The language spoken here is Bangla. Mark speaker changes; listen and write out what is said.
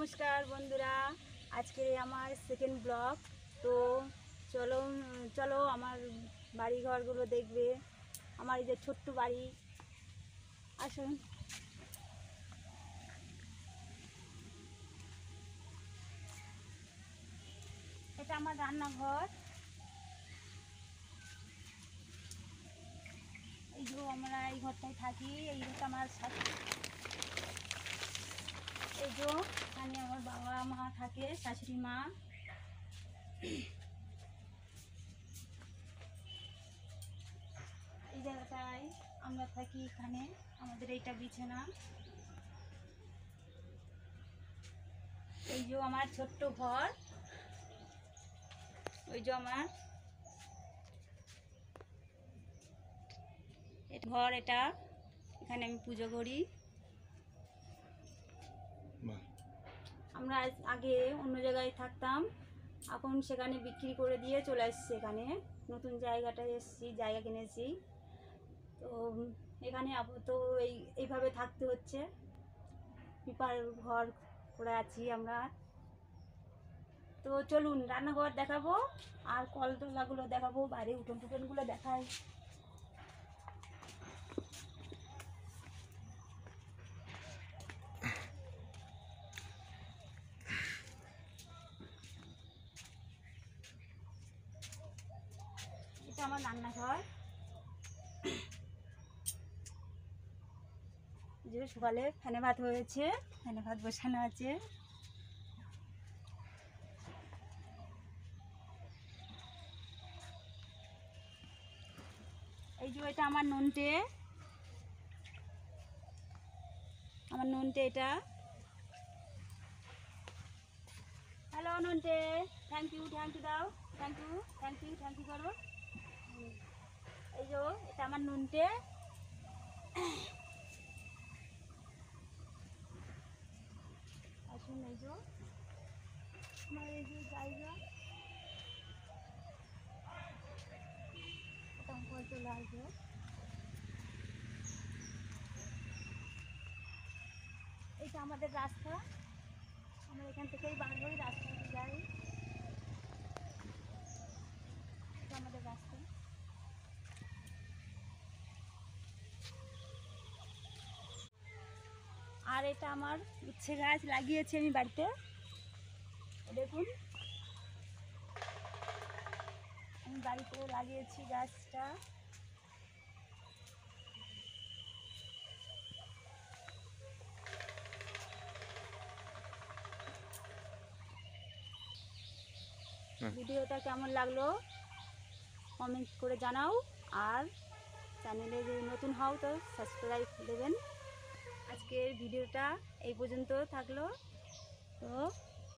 Speaker 1: নমস্কার বন্ধুরা, আজকে আমার সেকেন্ড ব্লগ। তো চলো চলো আমার বাড়ি ঘরগুলো দেখবে। আমার এই যে ছোট্ট বাড়ি, আসুন। এটা আমার রান্নাঘর। এই যে আমরা এই ঘরটায় থাকি, এই ঘরটা আমার এই যে এখানে আমার বাবা মা থাকে, শাশুড়ি মা। এই জায়গাটায় আমরা থাকি, এখানে আমাদের এইটা বিছানা। এই যে আমার ছোট্ট ঘর, ওই যে আমার ঘর, এটা এখানে আমি পুজো করি। আমরা আগে অন্য জায়গায় থাকতাম, এখন সেখানে বিক্রি করে দিয়ে চলে এসেছি, এখানে নতুন জায়গাটায় এসেছি, জায়গা কিনেছি। তো এখানে আপাতত এইভাবে থাকতে হচ্ছে, পিপার ঘর করে আছি আমরা। তো চলুন রান্নাঘর দেখাবো আর কলতলাগুলো দেখাবো, বাইরে উঠোন টুটনগুলো দেখাই। এটা আমার রান্নাঘর। যে সকালে ফ্যানে ভাত হয়েছে, ফ্যানে ভাত বসানো আছে। এই যে এটা আমার নন্টে, আমার নন্টে এটা। হ্যালো নন্টে, থ্যাংক ইউ দাও, থ্যাংক ইউ করো। এই যে এটা আমার নন্টে। আসুন, এই যে আমার এই যে জায়গা, এটা চলে আসবে। এইটা আমাদের রাস্তা, আমরা এখান থেকেই বার হই, রাস্তায় যাই। এটা আমাদের রাস্তা। আর এটা আমার উচ্ছে গাছ লাগিয়েছি আমি বাড়িতে, দেখুন আমি বাড়িতে লাগিয়েছি গাছটা। ভিডিওটা কেমন লাগলো কমেন্ট করে জানাও, আর চ্যানেলে যদি নতুন হও তো সাবস্ক্রাইব দেবেন। আজকের ভিডিওটা এই পর্যন্ত থাকলো। তো